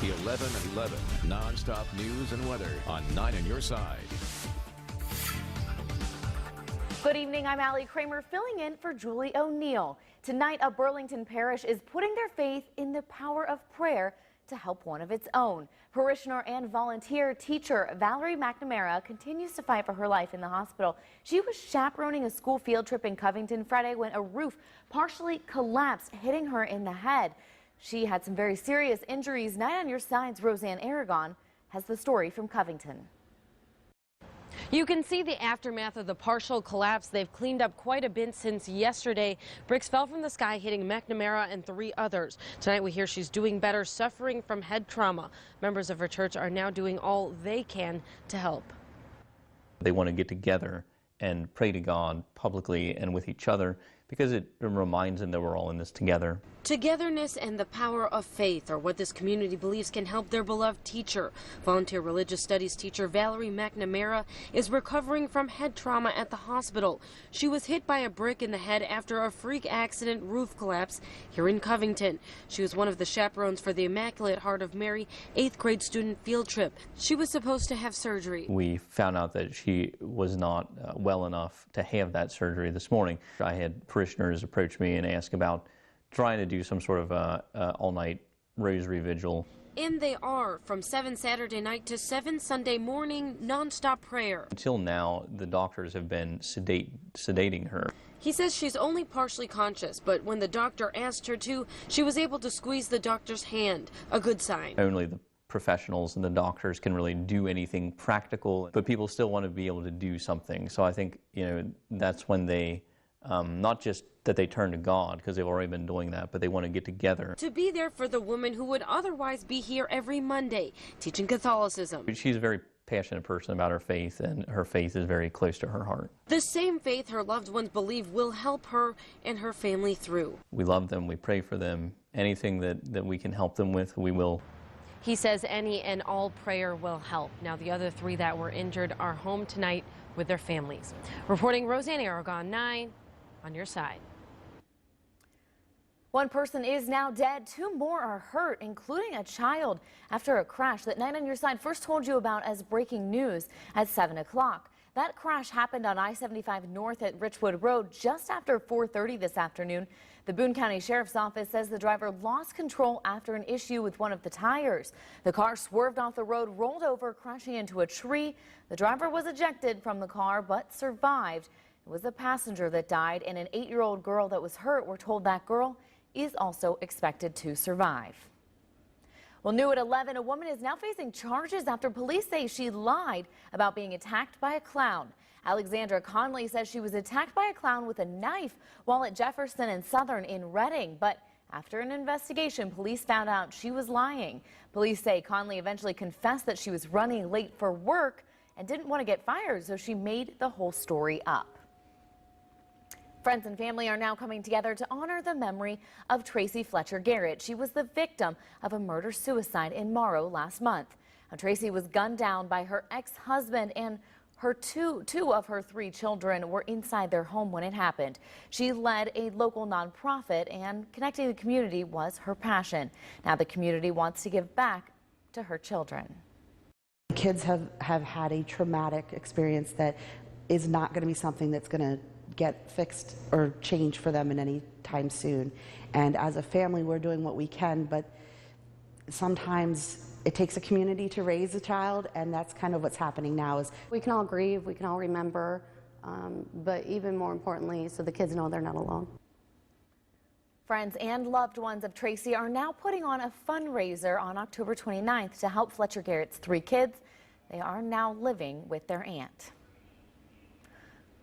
The 11 at 11 non-stop news and weather on 9 on your side. Good evening, I'm Allie Kramer filling in for Julie O'Neill. Tonight, a Burlington parish is putting their faith in the power of prayer to help one of its own. Parishioner and volunteer teacher Valerie McNamara continues to fight for her life in the hospital. She was chaperoning a school field trip in Covington Friday when a roof partially collapsed, hitting her in the head. She had some very serious injuries. 9 on your side's Roseanne Aragon has the story from Covington. You can see the aftermath of the partial collapse. They've cleaned up quite a bit since yesterday. Bricks fell from the sky, hitting McNamara and 3 others. Tonight we hear she's doing better, suffering from head trauma. Members of her church are now doing all they can to help. They want to get together and pray to God publicly and with each other because it reminds them that we're all in this together. Togetherness and the power of faith are what this community believes can help their beloved teacher. Volunteer religious studies teacher Valerie McNamara is recovering from head trauma at the hospital. She was hit by a brick in the head after a freak accident roof collapse here in Covington. She was one of the chaperones for the Immaculate Heart of Mary 8th grade student field trip. She was supposed to have surgery. We found out that she was not well enough to have that surgery this morning. I had parishioners approach me and ask about trying to do some sort of all-night rosary vigil. And they are, from 7 Saturday night to 7 Sunday morning, nonstop prayer. Until now, the doctors have been sedating her. He says she's only partially conscious, but when the doctor asked her to, she was able to squeeze the doctor's hand, a good sign. Only the professionals and the doctors can really do anything practical, but people still want to be able to do something. So I think, that's when they, not just that they turn to God, because they've already been doing that, but they want to get together. To be there for the woman who would otherwise be here every Monday, teaching Catholicism. She's a very passionate person about her faith, and her faith is very close to her heart. The same faith her loved ones believe will help her and her family through. We love them, we pray for them. Anything that we can help them with, we will. He says any and all prayer will help. Now the other 3 that were injured are home tonight with their families. Reporting Roseanne Aragon, 9 on your side. 1 person is now dead, 2 more are hurt, including a child, after a crash that 9 on your side first told you about as breaking news at 7 o'clock. That crash happened on I-75 north at Richwood Road just after 4:30 this afternoon. The Boone County Sheriff's Office says the driver lost control after an issue with one of the tires. The car swerved off the road, rolled over, crashing into a tree. The driver was ejected from the car but survived. It was the passenger that died, and an 8-year-old girl that was hurt. We're told that girl is also expected to survive. Well, new at 11, a woman is now facing charges after police say she lied about being attacked by a clown. Alexandra Conley says she was attacked by a clown with a knife while at Jefferson and Southern in Reading, but after an investigation, police found out she was lying. Police say Conley eventually confessed that she was running late for work and didn't want to get fired, so she made the whole story up. Friends and family are now coming together to honor the memory of Tracy Fletcher Garrett. She was the victim of a murder-suicide in Morrow last month. Now, Tracy was gunned down by her ex-husband, and her two of her 3 children were inside their home when it happened. She led a local nonprofit, and connecting the community was her passion. Now the community wants to give back to her children. Kids have had a traumatic experience that is not going to be something that's going to get fixed or changed for them in any time soon. And as a family, we're doing what we can, but sometimes it takes a community to raise a child, and that's kind of what's happening now. Is we can all grieve, we can all remember, but even more importantly, so the kids know they're not alone. Friends and loved ones of Tracy are now putting on a fundraiser on October 29th to help Fletcher Garrett's 3 kids. They are now living with their aunt.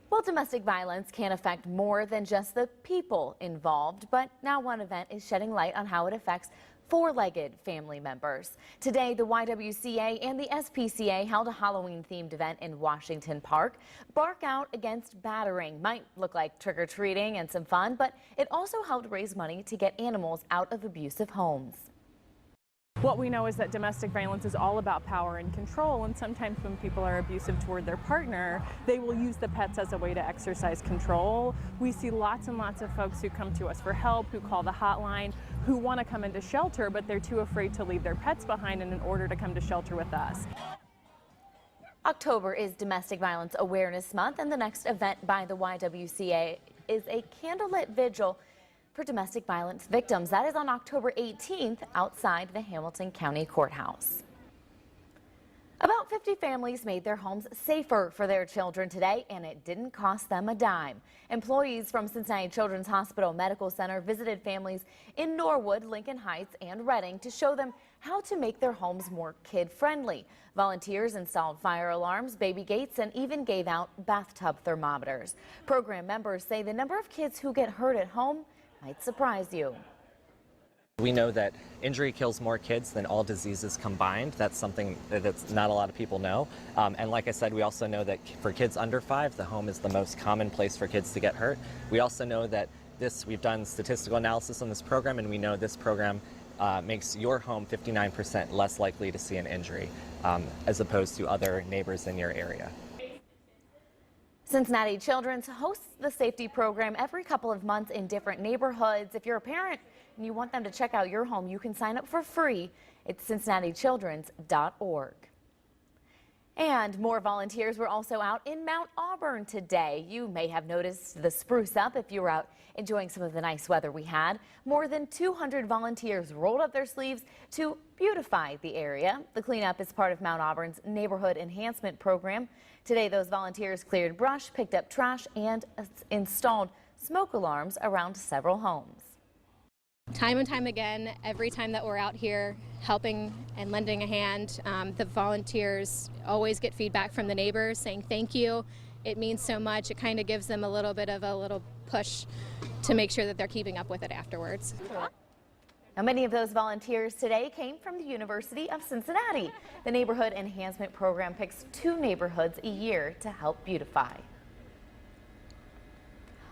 Well, domestic violence can affect more than just the people involved, but now one event is shedding light on how it affects 4-legged family members. Today, the YWCA and the SPCA held a Halloween-themed event in Washington Park. Bark Out Against Battering might look like trick-or-treating and some fun, but it also helped raise money to get animals out of abusive homes. What we know is that domestic violence is all about power and control, and sometimes when people are abusive toward their partner, they will use the pets as a way to exercise control. We see lots and lots of folks who come to us for help, who call the hotline, who want to come into shelter, but they're too afraid to leave their pets behind in order to come to shelter with us. October is Domestic Violence Awareness Month, and the next event by the YWCA is a candlelit vigil for domestic violence victims. That is on October 18th outside the Hamilton County Courthouse. About 50 families made their homes safer for their children today, and it didn't cost them a dime. Employees from Cincinnati Children's Hospital Medical Center visited families in Norwood, Lincoln Heights, and Reading to show them how to make their homes more kid-friendly. Volunteers installed fire alarms, baby gates, and even gave out bathtub thermometers. Program members say the number of kids who get hurt at home might surprise you. We know that injury kills more kids than all diseases combined. That's something that's not a lot of people know. And like I said, we also know that for kids under 5, the home is the most common place for kids to get hurt. We also know that we've done statistical analysis on this program, and we know this program makes your home 59% less likely to see an injury as opposed to other neighbors in your area. Cincinnati Children's hosts the safety program every couple of months in different neighborhoods. If you're a parent and you want them to check out your home, you can sign up for free. It's cincinnatichildrens.org. And more volunteers were also out in Mount Auburn today. You may have noticed the spruce up if you were out enjoying some of the nice weather we had. More than 200 volunteers rolled up their sleeves to beautify the area. The cleanup is part of Mount Auburn's Neighborhood Enhancement Program. Today, those volunteers cleared brush, picked up trash, and installed smoke alarms around several homes. Time and time again, every time that we're out here helping and lending a hand, the volunteers always get feedback from the neighbors saying thank you. It means so much. It kind of gives them a little bit of a little push to make sure that they're keeping up with it afterwards. Now, many of those volunteers today came from the University of Cincinnati. The Neighborhood Enhancement Program picks 2 neighborhoods a year to help beautify.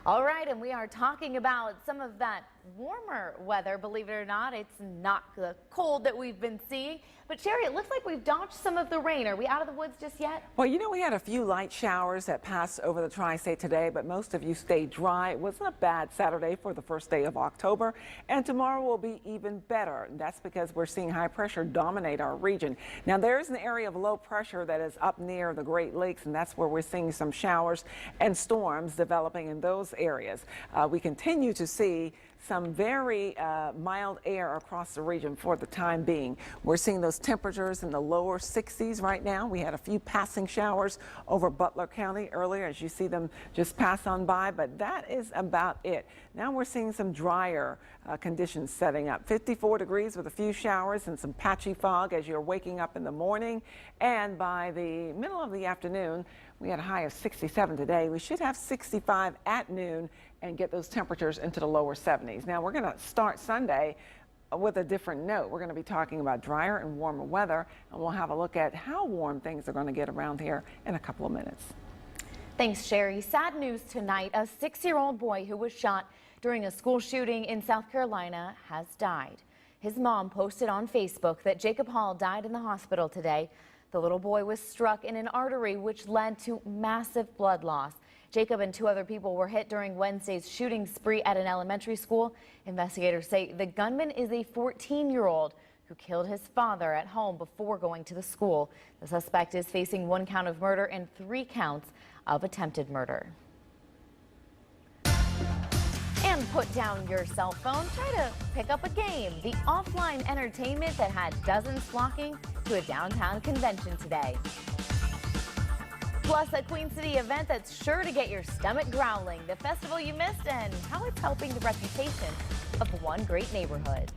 All right, and we are talking about some of that warmer weather. Believe it or not, it's not the cold that we've been seeing. But Sherry, it looks like we've dodged some of the rain. Are we out of the woods just yet? Well, you know, we had a few light showers that passed over the tri-state today, but most of you stayed dry. It wasn't a bad Saturday for the first day of October, and tomorrow will be even better. That's because we're seeing high pressure dominate our region. Now, there's an area of low pressure that is up near the Great Lakes, and that's where we're seeing some showers and storms developing in those areas. We continue to see some very mild air across the region for the time being. We're seeing those temperatures in the lower 60s right now. We had a few passing showers over Butler County earlier as you see them just pass on by, but that is about it. Now we're seeing some drier conditions setting up. 54 degrees with a few showers and some patchy fog as you're waking up in the morning, and by the middle of the afternoon we had a high of 67 today. We should have 65 at noon and get those temperatures into the lower 70s. Now we're going to start Sunday with a different note. We're going to be talking about drier and warmer weather, and we'll have a look at how warm things are going to get around here in a couple of minutes. Thanks, Sherry. Sad news tonight. A 6-year-old boy who was shot during a school shooting in South Carolina has died. His mom posted on Facebook that Jacob Hall died in the hospital today. The little boy was struck in an artery, which led to massive blood loss. Jacob and 2 other people were hit during Wednesday's shooting spree at an elementary school. Investigators say the gunman is a 14-year-old who killed his father at home before going to the school. The suspect is facing 1 count of murder and 3 counts of attempted murder. And put down your cell phone. Try to pick up a game. The offline entertainment that had dozens flocking to a downtown convention today. Plus, a Queen City event that's sure to get your stomach growling. The festival you missed and how it's helping the reputation of one great neighborhood.